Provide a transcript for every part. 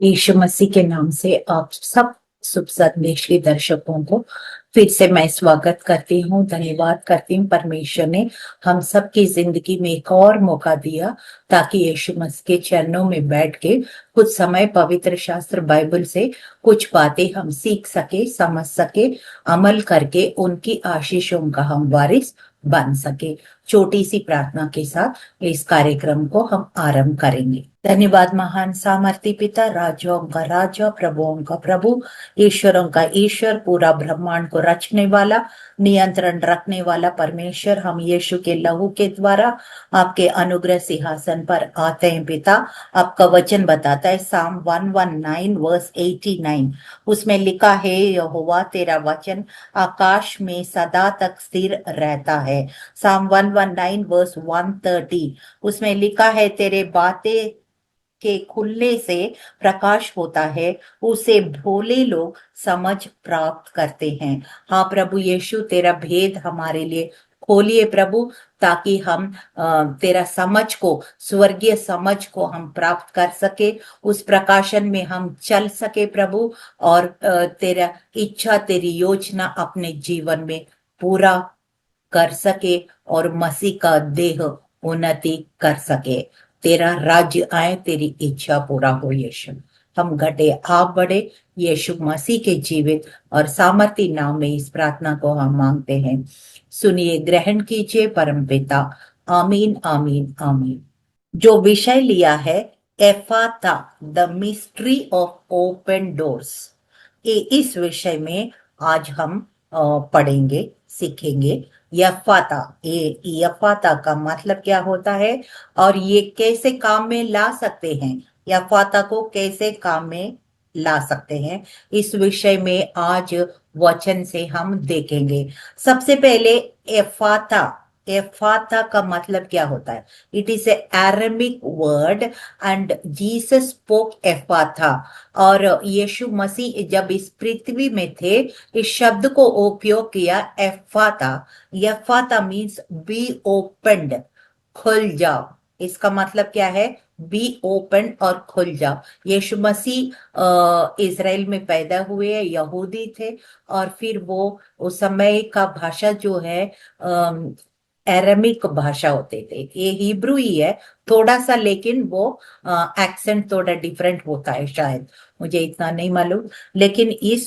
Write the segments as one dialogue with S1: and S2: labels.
S1: यीशु मसीह के नाम से आप सब शुभ संदेश के दर्शकों को फिर से मैं स्वागत करती हूँ, धन्यवाद करती हूँ। परमेश्वर ने हम सबकी जिंदगी में एक और मौका दिया ताकि यीशु मसीह के चरणों में बैठ के कुछ समय पवित्र शास्त्र बाइबल से कुछ बातें हम सीख सके, समझ सके, अमल करके उनकी आशीषों का हम वारिस बन सके। छोटी सी प्रार्थना के साथ इस कार्यक्रम को हम आरंभ करेंगे। धन्यवाद महान सामर्थी पिता, राजाओं का राजा, प्रभुओं का प्रभु, ईश्वरों का ईश्वर, पूरा ब्रह्मांड को रचने वाला, नियंत्रण रखने वाला परमेश्वर, हम यीशु के लहू के द्वारा आपके अनुग्रह सिंहासन पर आते हैं पिता। आपका वचन बताता है साम 119 वर्स 89, उसमें लिखा है यहोवा तेरा वचन आकाश में सदा तक स्थिर रहता है। साम 119 वर्स 130, उसमें लिखा है तेरे बातें के खुलने से प्रकाश होता है, उसे भोले लोग समझ प्राप्त करते हैं। हाँ प्रभु यीशु, तेरा भेद हमारे लिए खोलिए प्रभु, ताकि हम तेरा समझ को, स्वर्गीय समझ को हम प्राप्त कर सके, उस प्रकाशन में हम चल सके प्रभु, और तेरा इच्छा, तेरी योजना अपने जीवन में पूरा कर सके और मसीह का देह उन्नति कर सके। तेरा राज्य आए, तेरी इच्छा पूरा हो यीशु। हम घटे आप बढ़े, यीशु मसीह के जीवित और सामर्थी नाम में इस प्रार्थना को हम मांगते हैं। सुनिए, ग्रहण कीजिए परम पिता। आमीन आमीन आमीन। जो विषय लिया है, Ephphatha, the mystery of open doors, ये इस विषय में आज हम पढ़ेंगे, सीखेंगे। यफाता, ये यफाता का मतलब क्या होता है और ये कैसे काम में ला सकते हैं, यफाता को कैसे काम में ला सकते हैं, इस विषय में आज वचन से हम देखेंगे। सबसे पहले एफाता, एफाता का मतलब क्या होता है? It is a Aramaic word and Jesus spoke Ephphatha. और यीशु मसीह जब इस पृथ्वी में थे, इस शब्द को उपयोग किया, एफाता। यफाता मीन्स बी ओपन्ड, खुल जाओ। इसका मतलब क्या है? बी ओपन और खुल जाओ। यीशु मसीह इज़राइल में पैदा हुए, यहूदी थे, और फिर वो उस समय का भाषा जो है एरामिक भाषा होते थे। ये हिब्रू ही है थोड़ा सा, लेकिन वो एक्सेंट थोड़ा डिफरेंट होता है शायद, मुझे इतना नहीं मालूम। लेकिन इस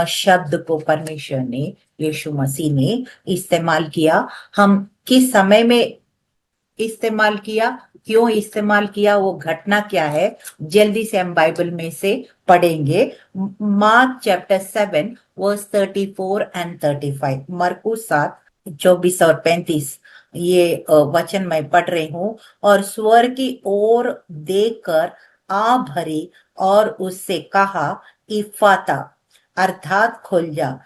S1: शब्द को परमेश्वर ने, यीशु मसीह ने इस्तेमाल किया। हम किस समय में इस्तेमाल किया, क्यों इस्तेमाल किया, वो घटना क्या है, जल्दी से हम बाइबल में से पढ़ेंगे। मार्क चैप्टर 7 वर्स 34 एंड 35, मरकुस 7 24 और 35, ये वचन मैं पढ़ रही हूँ। और स्वर की ओर देखकर आ भरी और उससे कहा, इफाता, अर्थात खुल जा।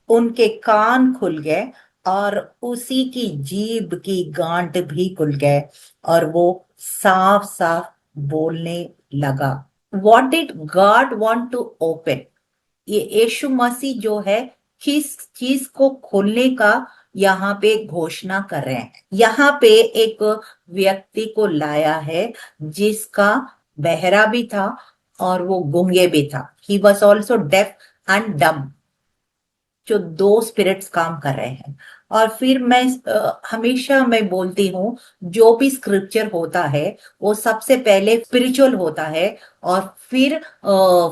S1: उनके कान खुल गए और उसी की जीभ की गांठ भी खुल गए और वो साफ साफ बोलने लगा। What did God want to open? ये यीशु मसीह जो है, किस चीज को खोलने का यहाँ पे घोषणा कर रहे हैं। यहाँ पे एक व्यक्ति को लाया है जिसका बहरा भी था और वो गूंगे भी था। He was also deaf and dumb, जो दो स्पिरिट्स काम कर रहे हैं। और फिर मैं हमेशा मैं बोलती हूँ, जो भी स्क्रिप्चर होता है वो सबसे पहले स्पिरिचुअल होता है और फिर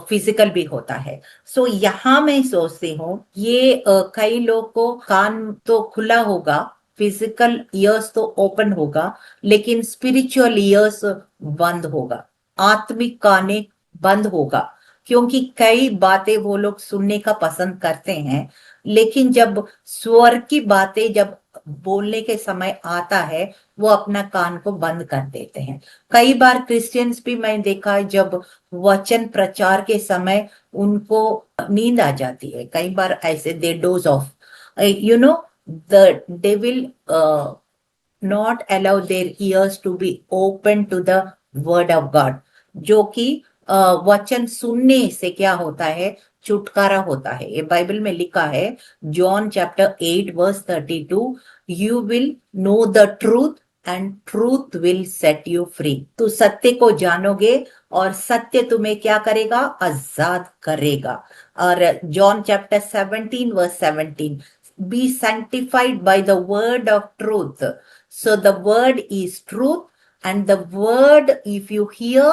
S1: फिजिकल भी होता है। सो यहाँ मैं सोचती हूँ ये कई लोग को कान तो खुला होगा, फिजिकल ईयर्स तो ओपन होगा, लेकिन स्पिरिचुअल ईयर्स बंद होगा, आत्मिक काने बंद होगा। क्योंकि कई बातें वो लोग सुनने का पसंद करते हैं, लेकिन जब स्वर की बातें जब बोलने के समय आता है, वो अपना कान को बंद कर देते हैं। कई बार क्रिश्चियंस भी मैं देखा है, जब वचन प्रचार के समय उनको नींद आ जाती है, कई बार ऐसे they doze off, you know, the they will not allow their ears to be open to the word of God, जो कि वचन सुनने से क्या होता है, छुटकारा होता है। ये बाइबल में लिखा है, John chapter 8 verse 32, you will know the truth and truth will set you free. तू सत्य को जानोगे और सत्य तुम्हें क्या करेगा? आजाद करेगा। और John chapter 17 verse 17, be sanctified by the word of truth, so the word is truth, and the word if you hear,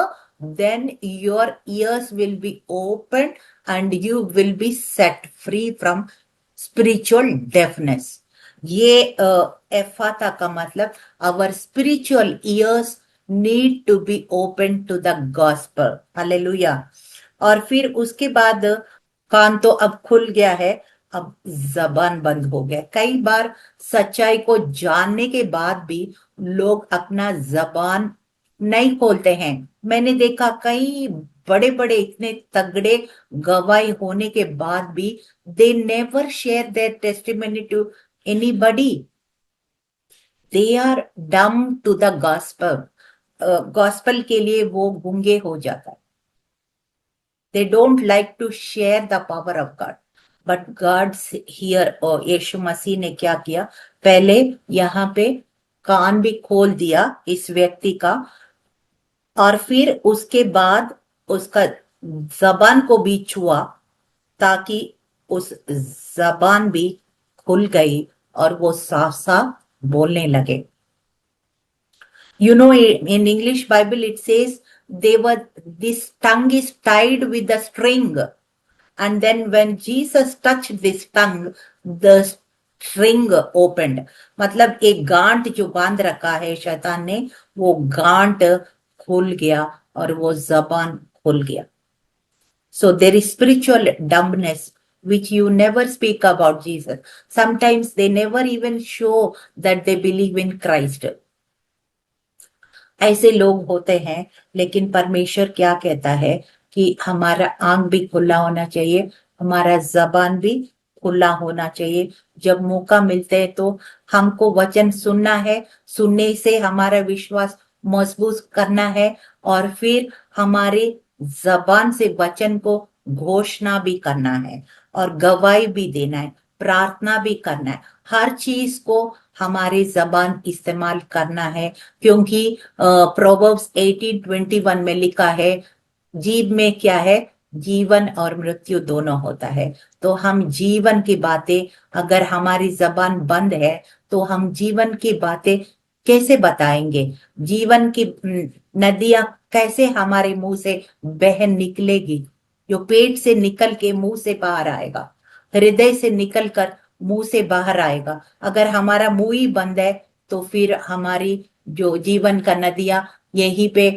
S1: then your ears will be opened and you will be set free from spiritual deafness. ये एफाता का मतलब our spiritual ears need to be open to the gospel. Hallelujah. और फिर उसके बाद कान तो अब खुल गया है, अब जबान बंद हो गया। कई बार सच्चाई को जानने के बाद भी लोग अपना जबान नहीं खोलते हैं। मैंने देखा कई बड़े बड़े इतने तगड़े गवाही होने के बाद भी they never share their testimony to anybody. They are dumb to the gospel. Gospel के लिए वो गूंगे हो जाता है। They don't like to share the power of God, but God's here. और यीशु मसीह ने क्या किया? पहले यहाँ पे कान भी खोल दिया इस व्यक्ति का, और फिर उसके बाद उसका जबान को भी छुआ, ताकि उस जबान भी खुल गई और वो साफ साफ बोलने लगे। You know, in English Bible it says this tongue is tied with a string, and then when Jesus touched this tongue, the string opened. मतलब एक गांठ जो बांध रखा है शैतान ने, वो गांठ खुल गया और वो जबान खुल गया। So there is spiritual dumbness which you never speak about Jesus. Sometimes they never even show that they believe in Christ. ऐसे लोग होते हैं, लेकिन परमेश्वर क्या कहता है कि हमारा आंख भी खुला होना चाहिए, हमारा जबान भी खुला होना चाहिए। जब मौका मिलते है तो हमको वचन सुनना है, सुनने से हमारा विश्वास मजबूत करना है, और फिर हमारे जबान से वचन को घोषणा भी करना है, और गवाही भी देना है, प्रार्थना भी करना है। हर चीज को हमारे जबान इस्तेमाल करना है, क्योंकि प्रोवर्ब्स 18:21 में लिखा है, जीभ में क्या है? जीवन और मृत्यु दोनों होता है। तो हम जीवन की बातें, अगर हमारी जबान बंद है तो हम जीवन की बातें कैसे बताएंगे? जीवन की नदियां कैसे हमारे मुंह से बह निकलेगी? जो पेट से निकल के मुंह से बाहर आएगा, हृदय से निकल कर मुंह से बाहर आएगा। अगर हमारा मुंह ही बंद है तो फिर हमारी जो जीवन का नदियां यहीं पे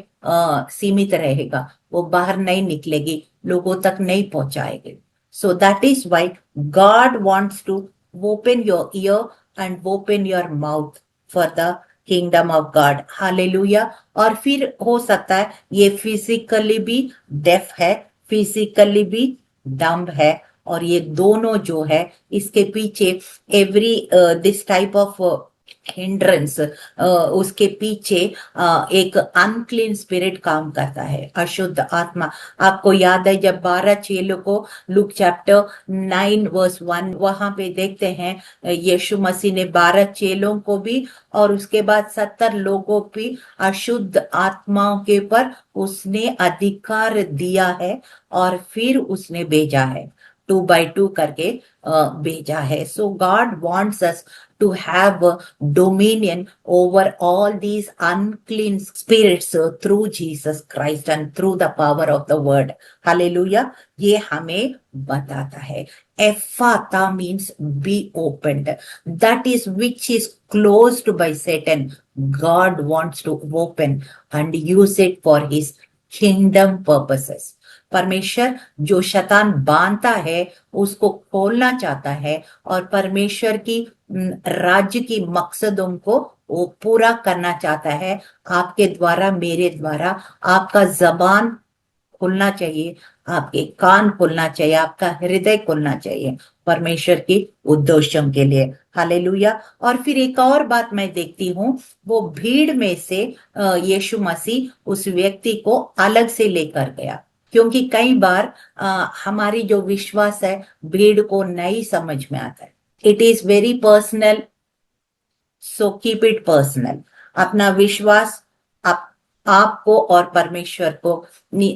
S1: सीमित रहेगा, वो बाहर नहीं निकलेगी, लोगों तक नहीं पहुंचाएगी। So that is why God wants to open your ear and open your mouth for the kingdom of God. Hallelujah. और फिर हो सकता है ये फिजिकली भी डेफ है, फिजिकली भी डम्ब है, और ये दोनों जो है इसके पीछे every this type of hindrance, उसके पीछे एक अनक्लीन स्पिरिट काम करता है, अशुद्ध आत्मा। आपको याद है जब 12 चेलों को लूक चैप्टर 9 वर्स 1 वहां पे देखते हैं, यीशु मसीह ने 12 चेलों को भी और उसके बाद 70 लोगों भी अशुद्ध आत्माओं के ऊपर उसने अधिकार दिया है, और फिर उसने भेजा है 2 by 2 करके भेजा है। So God wants us to have dominion over all these unclean spirits through Jesus Christ and through the power of the word. Hallelujah. ये हमें बताता है। Ephata means be opened. That is which is closed by Satan. God wants to open and use it for his kingdom purposes. परमेश्वर जो शैतान बांधता है उसको खोलना चाहता है, और परमेश्वर की राज्य की मकसदों को वो पूरा करना चाहता है आपके द्वारा, मेरे द्वारा। आपका जबान खुलना चाहिए, आपके कान खुलना चाहिए, आपका हृदय खुलना चाहिए परमेश्वर की उद्देश्यों के लिए। हालेलुया। और फिर एक और बात मैं देखती हूँ, वो भीड़ में से यीशु मसीह उस व्यक्ति को अलग से लेकर गया, क्योंकि कई बार हमारी जो विश्वास है भीड़ को नहीं समझ में आता है। It is very personal, so keep it personal. अपना विश्वास आप आपको और परमेश्वर को।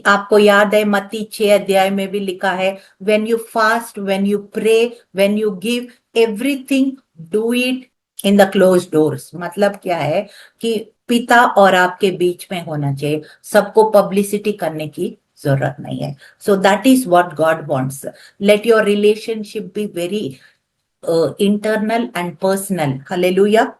S1: आपको याद है मत्ती 6 अध्याय में भी लिखा है, when you fast, when you pray, when you give everything, do it in the close doors. मतलब क्या है कि पिता और आपके बीच में होना चाहिए, सबको पब्लिसिटी करने की जरूरत नहीं है। सो that is what God wants. Let your relationship be very internal and personal. Hallelujah.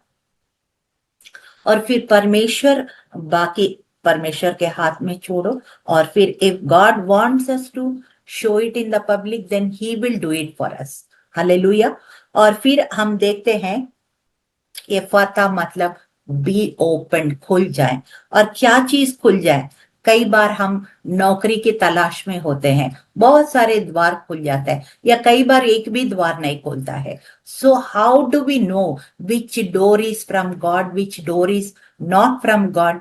S1: और फिर परमेश्वर, बाकी परमेश्वर के हाथ में छोड़ो। और फिर if God wants us to show it in the public, then he will do it for us. Hallelujah. और फिर हम देखते हैं एफाता मतलब बी ओपन, खुल जाए। और क्या चीज खुल जाए? कई बार हम नौकरी की तलाश में होते हैं, बहुत सारे द्वार खुल जाते हैं, या कई बार एक भी द्वार नहीं खुलता है। So how do we know which door is from God, which door is not from God?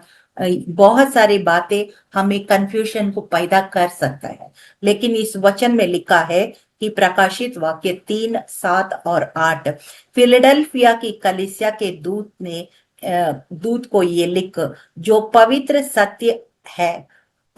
S1: बहुत सारी बातें हमें कंफ्यूजन को पैदा कर सकता है। लेकिन इस वचन में लिखा है कि प्रकाशित वाक्य 3, 7 और 8, फिलाडेल्फिया की कलीसिया के दूत को ये लिख, जो पवित्र सत्य है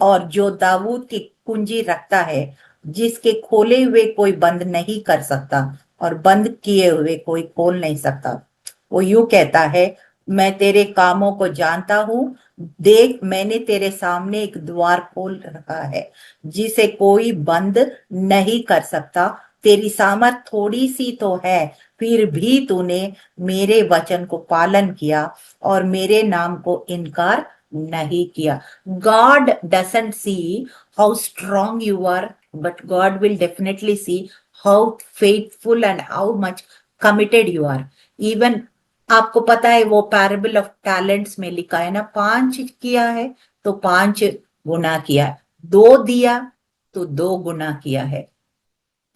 S1: और जो दाऊद की कुंजी रखता है, जिसके खोले हुए कोई बंद नहीं कर सकता और बंद किए हुए कोई खोल नहीं सकता। वो यूं कहता है, मैं तेरे कामों को जानता हूं। देख, मैंने तेरे सामने एक द्वार खोल रखा है, जिसे कोई बंद नहीं कर सकता। तेरी सामर्थ थोड़ी सी तो है, फिर भी तूने मेरे वचन को पालन किया और मेरे नाम को इनकार नहीं किया। God doesn't see how strong you are, but God will definitely see how faithful and how much committed you are. Even आपको पता है वो पैराबल ऑफ टैलेंट्स में लिखा है ना, 5 किया है तो 5 गुना किया, 2 दिया तो 2 गुना किया है।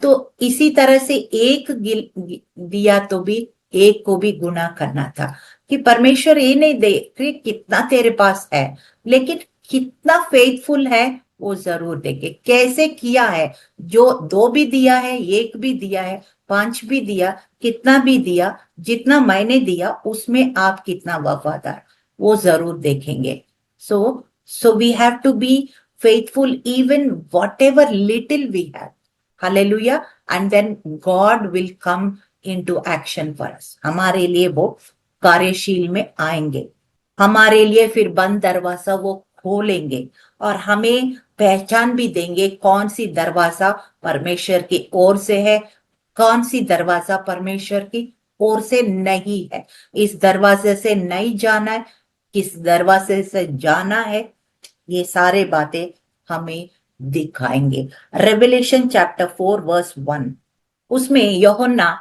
S1: तो इसी तरह से एक दिया तो भी एक को भी गुना करना था। कि परमेश्वर ये नहीं देख रहे कितना तेरे पास है, लेकिन कितना फेथफुल है वो जरूर देखे। कैसे किया है, जो 2 भी दिया है, 1 भी दिया है, 5 भी दिया, कितना भी दिया, जितना मैंने दिया उसमें आप कितना वफादार, वो जरूर देखेंगे। So we have to be faithful even whatever little we have. Hallelujah. And then God will come into action for us. हमारे लिए वो कार्यशील में आएंगे, हमारे लिए फिर बंद दरवाजा वो खोलेंगे और हमें पहचान भी देंगे कौन सी दरवाजा परमेश्वर की ओर से है, कौन सी दरवाजा परमेश्वर की ओर से नहीं है। इस दरवाजे से नहीं जाना है, किस दरवाजे से जाना है, ये सारे बातें हमें दिखाएंगे। रेवलेशन चैप्टर 4 वर्स 1, उसमें यूहन्ना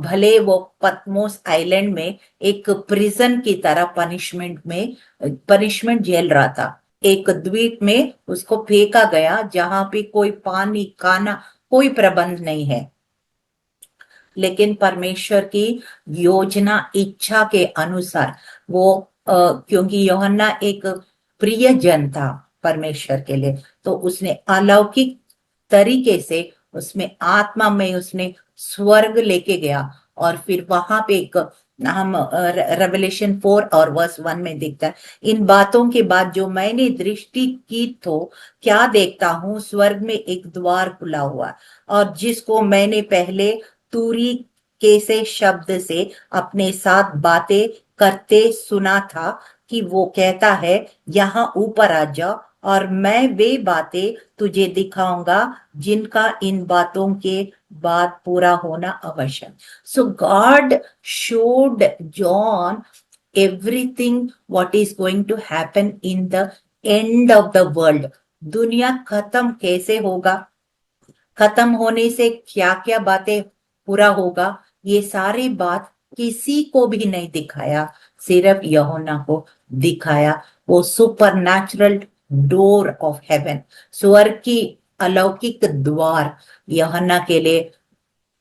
S1: भले वो पतमोस आइलैंड में एक प्रिजन की तरह पनिशमेंट झेल रहा था। एक द्वीप में उसको फेंका गया जहां पे कोई पानी, खाना, कोई प्रबंध नहीं है। लेकिन परमेश्वर की योजना, इच्छा के अनुसार वो क्योंकि यूहन्ना एक प्रिय जन था परमेश्वर के लिए, तो उसने अलौकिक तरीके से उसमें आत्मा में उसने स्वर्ग लेके गया। और फिर वहां पे एक हम रेवलेशन 4 और वर्स 1 में दिखता है, इन बातों के बाद जो मैंने दृष्टि की तो क्या देखता हूं, स्वर्ग में एक द्वार खुला हुआ, और जिसको मैंने पहले तूरी के से शब्द से अपने साथ बातें करते सुना था, कि वो कहता है, यहाँ ऊपर आ जाओ और मैं वे बातें तुझे दिखाऊंगा जिनका इन बातों के बाद पूरा होना आवश्यक। So God showed John everything what is going to happen in the end of the world. दुनिया खत्म कैसे होगा, खत्म होने से क्या क्या बातें पूरा होगा, ये सारी बात किसी को भी नहीं दिखाया, सिर्फ यूहन्ना को दिखाया। वो super natural door of haven, स्वर्ग की अलौकिक द्वार यूहन्ना के लिए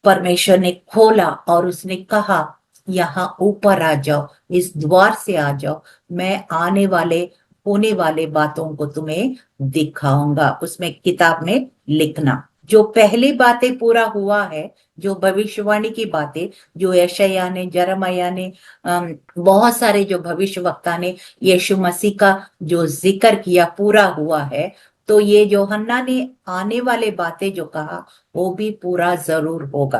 S1: परमेश्वर ने खोला और उसने कहा, यहाँ ऊपर आ जाओ, इस द्वार से आ जाओ, मैं आने वाले होने वाले बातों को तुम्हें दिखाऊंगा। उसमें किताब में लिखना। जो पहली बातें पूरा हुआ है, जो भविष्यवाणी की बातें, जो यशायाह ने, जरमयाह ने, बहुत सारे जो भविष्यवक्ता ने यीशु मसीह का जो जिक्र किया पूरा हुआ है। तो ये यूहन्ना ने आने वाले बातें जो कहा वो भी पूरा जरूर होगा,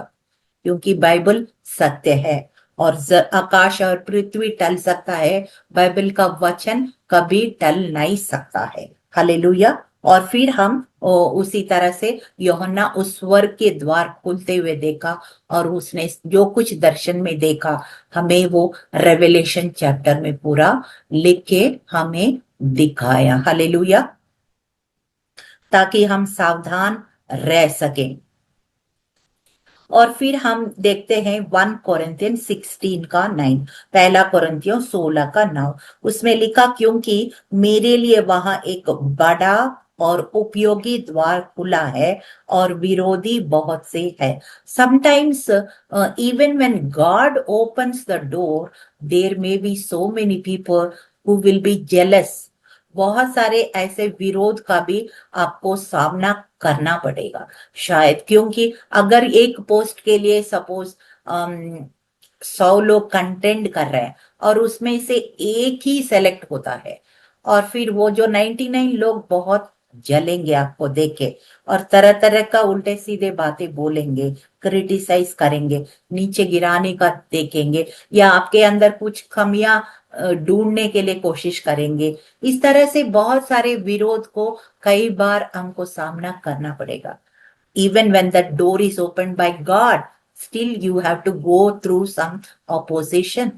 S1: क्योंकि बाइबल सत्य है। और आकाश और पृथ्वी टल सकता है, बाइबल का वचन कभी टल नहीं सकता है। हालेलुया। और फिर हम उसी तरह से यूहन्ना उस स्वर्ग के द्वार खुलते हुए देखा, और उसने जो कुछ दर्शन में देखा हमें वो रेवलेशन चैप्टर में पूरा लिख के हमें दिखाया। हालेलुया। ताकि हम सावधान रह सकें। और फिर हम देखते हैं 1 कोरिन्थियन 16 का 9, पहला कोरिन्थियों 16 का 9। उसमें लिखा, क्योंकि मेरे लिए वहां एक बड़ा और उपयोगी द्वार खुला है और विरोधी बहुत से है। Sometimes even when God opens the door, there may be so many people who will be jealous. बहुत सारे ऐसे विरोध का भी आपको सामना करना पड़ेगा शायद, क्योंकि अगर एक पोस्ट के लिए सपोज 100 लोग कंटेंट कर रहे हैं और उसमें से एक ही सेलेक्ट होता है, और फिर वो जो 99 लोग बहुत जलेंगे आपको देख के, और तरह तरह का उल्टे सीधे बातें बोलेंगे, क्रिटिसाइज करेंगे, नीचे गिराने का देखेंगे, या आपके अंदर कुछ कमियां ढूंढने के लिए कोशिश करेंगे। इस तरह से बहुत सारे विरोध को कई बार हमको सामना करना पड़ेगा। Even when the door is opened by God, still you have to go through some opposition.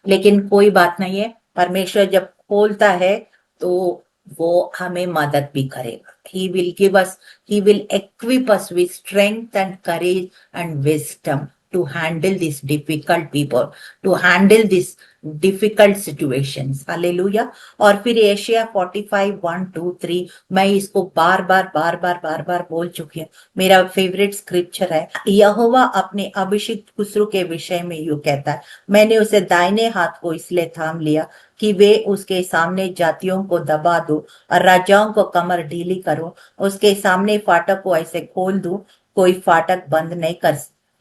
S1: लेकिन कोई बात नहीं है, परमेश्वर जब खोलता है तो वो हमें मदद भी करेगा। He will give us, he will equip us with strength and courage and wisdom to handle these difficult people, to handle these difficult situations. Hallelujah. और फिर एशिया 45:1-2-3, मैं इसको बार बार बोल चुकी हूँ, मेरा फेवरेट स्क्रिप्चर है। यहोवा अपने अभिषिक्त खुसरू के विषय में यूं कहता है, मैंने उसे दाहिने हाथ को इसलिए थाम लिया कि वे उसके सामने जातियों को दबा दो और राजाओं को कमर ढीली करो, उसके सामने फाटक को ऐसे खोल दूं कोई फाटक बंद नहीं कर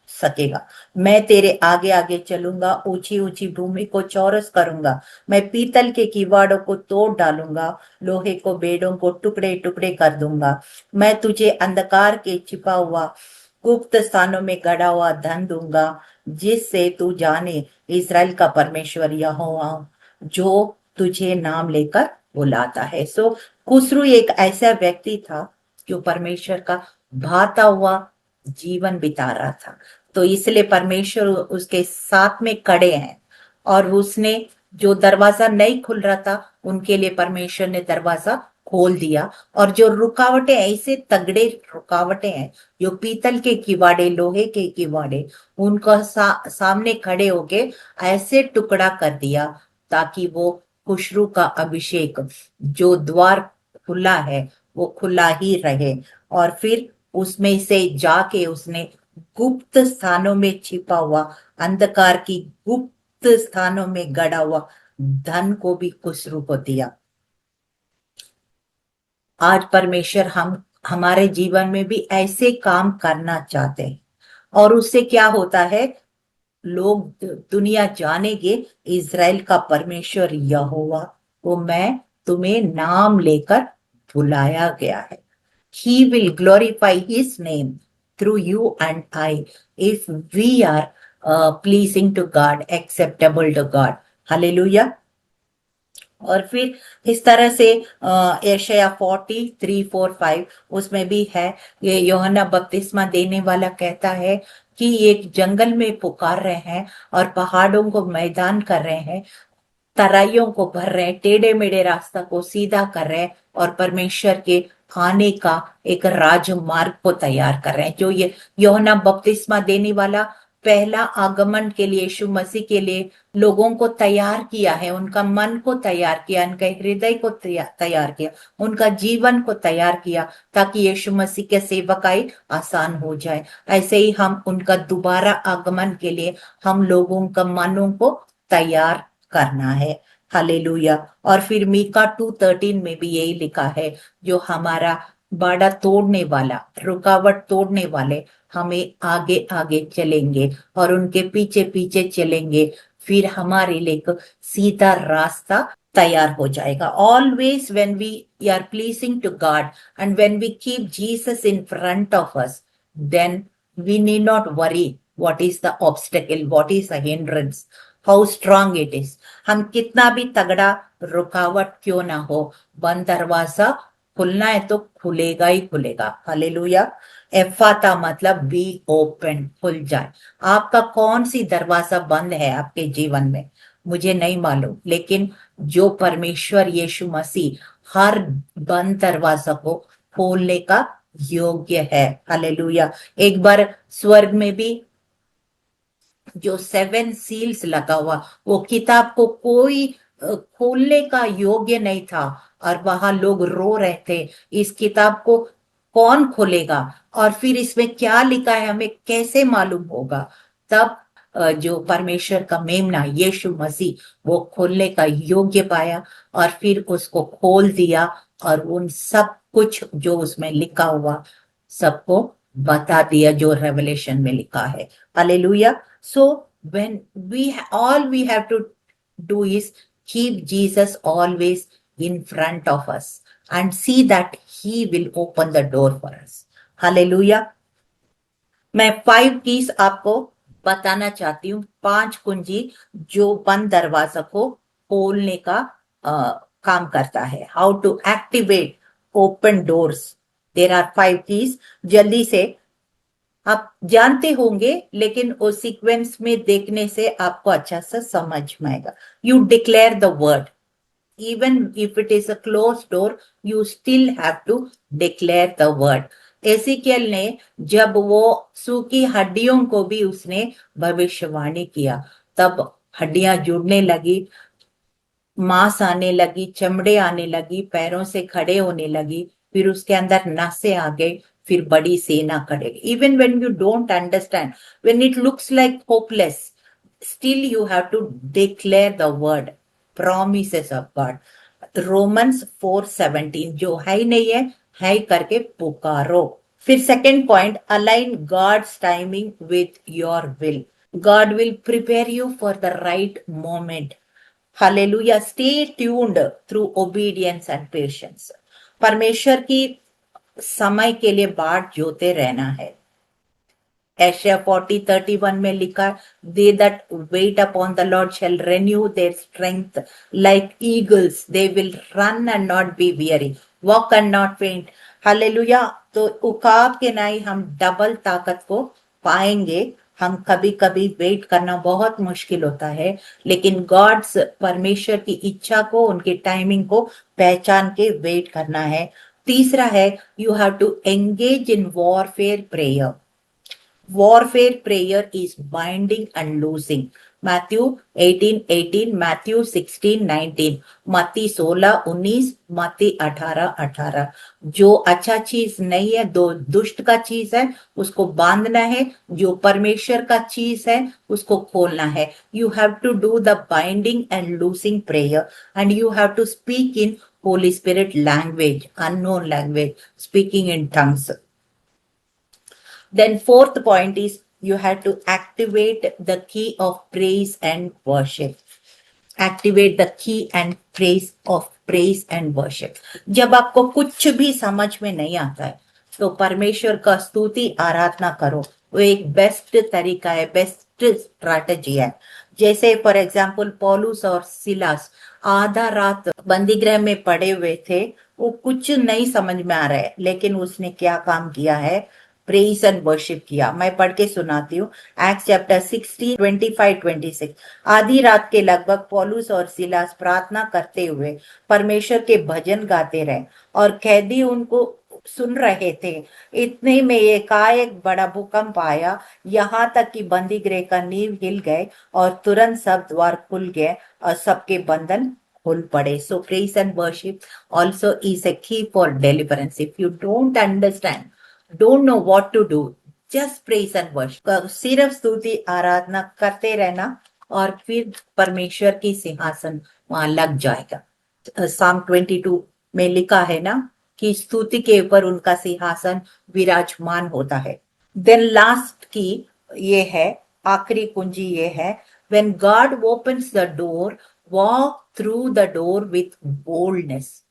S1: सकेगा। मैं तेरे आगे आगे चलूंगा, ऊंची ऊंची भूमि को चौरस करूंगा, मैं पीतल के किवाड़ों को तोड़ डालूंगा, लोहे को बेड़ों को टुकड़े टुकड़े कर दूंगा। मैं तुझे अंधकार के छिपा हुआ गुप्त स्थानों में गड़ा हुआ धन दूंगा, जिससे तू जाने इस्राएल का परमेश्वर यहोवा जो तुझे नाम लेकर बुलाता है। सो खुसरू एक ऐसा व्यक्ति था जो परमेश्वर का भाता हुआ जीवन बिता रहा था, तो इसलिए परमेश्वर उसके साथ में खड़े हैं, और उसने जो दरवाजा नहीं खुल रहा था उनके लिए परमेश्वर ने दरवाजा खोल दिया। और जो रुकावटें, ऐसे तगड़े रुकावटें हैं, जो पीतल के किवाड़े, लोहे के किवाड़े, उनका सामने खड़े होके ऐसे टुकड़ा कर दिया ताकि वो खुशरू का अभिषेक, जो द्वार खुला है वो खुला ही रहे। और फिर उसमें से जाके उसने गुप्त स्थानों में छिपा हुआ, अंधकार की गुप्त स्थानों में गड़ा हुआ धन को भी खुसरू को दिया। आज परमेश्वर हम हमारे जीवन में भी ऐसे काम करना चाहते हैं, और उससे क्या होता है, लोग, दुनिया जानेंगे इज़राइल का परमेश्वर यहोवा को मैं तुम्हें नाम लेकर बुलाया गया है। He will glorify his name through you and I if we are pleasing to God, acceptable to God. Hallelujah. और फिर इस तरह से यशायाह 43:4-5 उसमें भी है, ये यूहन्ना बपतिस्मा देने वाला कहता है कि एक जंगल में पुकार रहे हैं और पहाड़ों को मैदान कर रहे हैं, तराइयों को भर रहे हैं, टेढ़े मेढ़े रास्ता को सीधा कर रहे हैं, और परमेश्वर के आने का एक राजमार्ग को तैयार कर रहे हैं। जो ये यूहन्ना बपतिस्मा देने वाला पहला आगमन के लिए, यीशु मसीह के लिए लोगों को तैयार किया है, उनका मन को तैयार किया, उनके हृदय को तैयार किया, उनका जीवन को तैयार किया, ताकि यीशु मसीह के सेवकाई आसान हो जाए। ऐसे ही हम उनका दोबारा आगमन के लिए हम लोगों का मनों को तैयार करना है। हालेलुया। और फिर मीका 2:13 में भी यही लिखा है, जो हमारा बाड़ा तोड़ने वाला, रुकावट तोड़ने वाले हमें आगे आगे चलेंगे और उनके पीछे पीछे चलेंगे, फिर हमारे लिए एक सीधा रास्ता तैयार हो जाएगा। Always when we are pleasing to God and when we keep Jesus in front of us, then we need not worry what is the obstacle, what is the hindrance, how strong it is. हम कितना भी तगड़ा रुकावट क्यों ना हो, बंद दरवाजा खुलना है तो खुलेगा ही खुलेगा। हालेलुया। एफाता मतलब बी ओपन, खुल जाए। आपका कौन सी दरवाजा बंद है आपके जीवन में, मुझे नहीं मालूम, लेकिन जो परमेश्वर यीशु मसीह हर बंद दरवाजा को खोलने का योग्य है। हालेलुया। एक बार स्वर्ग में भी जो 7 सील्स लगा हुआ, वो किताब को कोई खोलने का योग्य नहीं था, और वहां लोग रो रहे थे, इस किताब को कौन खोलेगा और फिर इसमें क्या लिखा है हमें कैसे मालूम होगा। तब जो परमेश्वर का मेमना यीशु मसीह वो खोलने का योग्य पाया और फिर उसको खोल दिया, और उन सब कुछ जो उसमें लिखा हुआ सबको बता दिया जो रेवलेशन में लिखा है। Hallelujah. So when all we have to do is keep Jesus always in front of us and see that he will open the door for us. Hallelujah. मैं 5 कीज आपको बताना चाहती हूँ, 5 कुंजी जो बंद दरवाजा को खोलने का काम करता है। How to activate open doors, there are 5 keys. जल्दी से आप जानते होंगे, लेकिन उस सीक्वेंस में देखने से आपको अच्छा सा समझ में आएगा। You declare the word, even if it is a closed door, you still have to declare the word. एसीकेल ने जब वो सूखी हड्डियों को भी उसने भविष्यवाणी किया, तब हड्डियां जुड़ने लगी, मांस आने लगी, चमड़े आने लगी, पैरों से खड़े होने लगी, फिर उसके अंदर नसें आ गई, फिर बड़ी सेना खड़ेगी। Even when you don't understand, when it looks like hopeless, still you have to declare the word, promises of God। Romans 4:17, जो है ही नहीं है करके पुकारो। फिर second point, align God's timing with your will. God will prepare you for the right moment। Hallelujah. Stay tuned through obedience and patience. परमेश्वर की समय के लिए बाट जोते रहना है। एशिया 40:31 में लिखा, they that wait upon the Lord shall renew their strength like eagles, they will run and not be weary, walk and not faint। Hallelujah. तो उकाब के नाई हम डबल ताकत को पाएंगे। हम कभी कभी वेट करना बहुत मुश्किल होता है, लेकिन गॉड्स, परमेश्वर की इच्छा को, उनकी टाइमिंग को पहचान के वेट करना है। तीसरा है, you have to engage in warfare prayer. Warfare prayer is binding and loosing। Matthew 18:18, Matthew 16:19, मत्ती 16:19, मत्ती 18:18। जो अच्छा चीज नहीं है, दो दुष्ट का चीज है, उसको बांधना है। जो परमेश्वर का चीज है उसको खोलना है। You have to do the binding and loosing prayer, and you have to speak in holy spirit language, unknown language, speaking in tongues. Then fourth point is you have to activate the key of praise and worship। Activate the key and praise and worship। जब आपको कुछ भी समझ में नहीं आता है, तो परमेश्वर का स्तुति आराधना करो। वो एक बेस्ट तरीका है, बेस्ट स्ट्रैटेजी है। जैसे फॉर एग्जाम्पल पौलुस और सिलास आधा रात बंदीगृह में पड़े हुए थे, वो कुछ नहीं समझ में आ रहा है, लेकिन उसने क्या काम किया है, प्रेज एंड वर्शिप किया। मैं पढ़ के सुनाती हूँ, एक्ट्स चैप्टर 16, 25-26। आधी रात के लगभग पौलुस और सिलास प्रार्थना करते हुए परमेश्वर के भजन गाते रहे, और कैदी उनको सुन रहे थे। इतने में एकाएक बड़ा भूकंप आया, यहाँ तक कि बंदी गृह का नींव हिल गए, और तुरंत सब द्वार खुल गए और सबके बंधन खुल पड़े। So praise and worship also is a key for deliverance. If you don't understand, don't know what to do, just praise and worship। सिर्फ स्तुति आराधना करते रहना, और फिर परमेश्वर की सिंहासन वहां लग जाएगा। Psalm 22 में लिखा है ना, की स्तुति के ऊपर उनका सिंहासन विराजमान होता है। देन लास्ट की ये है, आखिरी कुंजी ये है, when God opens the door, walk through the door with boldness,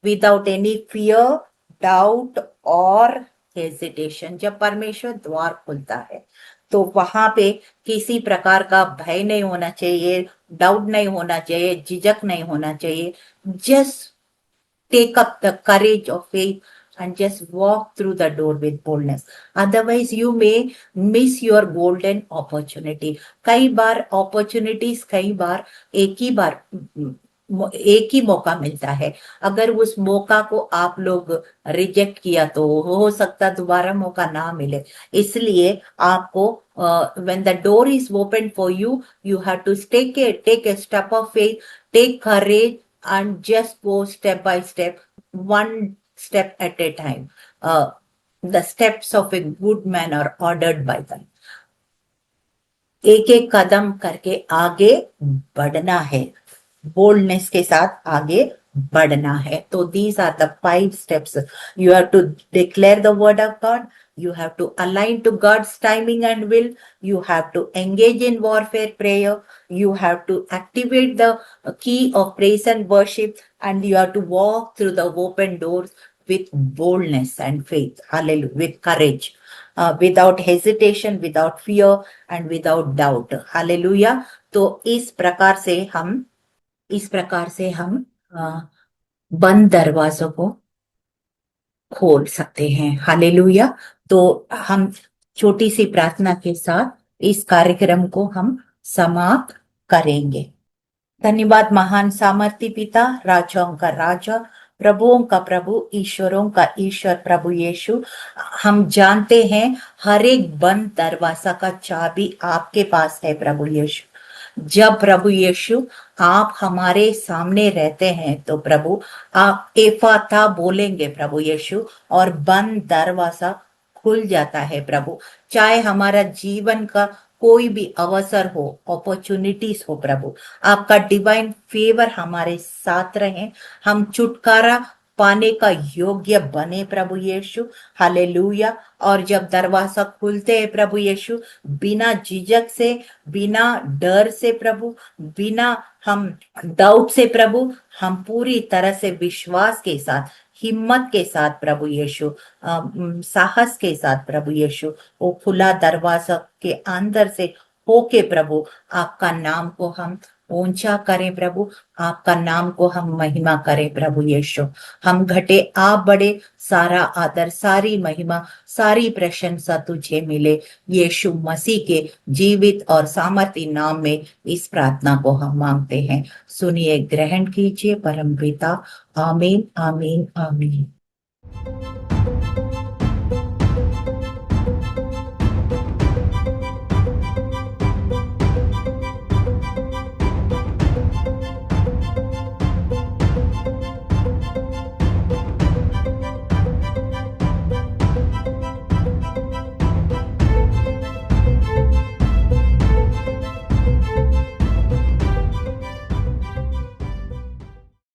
S1: without any fear, doubt और हेजिटेशन। जब परमेश्वर द्वार खुलता है तो वहां पे किसी प्रकार का भय नहीं होना चाहिए, डाउट नहीं होना चाहिए, झिझक नहीं होना चाहिए। Just take up the courage of faith and just walk through the door with boldness. Otherwise, you may miss your golden opportunity. कई बार opportunities, कई बार एक ही मौका मिलता है। अगर उस मौका को आप लोग रिजेक्ट किया तो हो सकता दोबारा मौका ना मिले। इसलिए आपको when the door is open for you, you have to take a step of faith, take courage and just go step by step, one step at a time. The steps of a good man are ordered by them. एक एक कदम करके आगे बढ़ना है, boldness के साथ आगे बढ़ना है। तो these are the 5 steps. You have to declare the word of God. You have to align to God's timing and will. You have to engage in warfare prayer. You have to activate the key of praise and worship, and you have to walk through the open doors with boldness and faith. Hallelujah. With courage. Without hesitation, without fear and without doubt. Hallelujah. तो इस प्रकार से हम बंद दरवाजों को खोल सकते हैं। हालेलुया। तो हम छोटी सी प्रार्थना के साथ इस कार्यक्रम को हम समाप्त करेंगे। धन्यवाद महान सामर्थी पिता, राजाओं का राजा, प्रभुओं का प्रभु, ईश्वरों का ईश्वर प्रभु यीशु, हम जानते हैं हर एक बंद दरवाजा का चाबी आपके पास है प्रभु यीशु। जब प्रभु यीशु आप हमारे सामने रहते हैं तो प्रभु आप एफाता बोलेंगे प्रभु यीशु और बंद दरवाजा खुल जाता है प्रभु। चाहे हमारा जीवन का कोई भी अवसर हो, अपॉर्चुनिटीज हो प्रभु, आपका डिवाइन फेवर हमारे साथ रहे, हम छुटकारा पाने का योग्य बने प्रभु यीशु। हालेलुया। और जब दरवाजा खुलते हैं प्रभु यीशु, बिना झिझक से, बिना डर से प्रभु, बिना हम डाउट से प्रभु, हम पूरी तरह से विश्वास के साथ, हिम्मत के साथ प्रभु यीशु, साहस के साथ प्रभु यीशु, वो खुला दरवाजा के अंदर से होके प्रभु आपका नाम को हम ऊंचा करें प्रभु, आपका नाम को हम महिमा करें प्रभु यीशु। हम घटे आप बड़े, सारा आदर, सारी महिमा, सारी प्रशंसा तुझे मिले। यीशु मसीह के जीवित और सामर्थी नाम में इस प्रार्थना को हम मांगते हैं। सुनिए, ग्रहण कीजिए परम पिता। आमीन, आमीन, आमीन।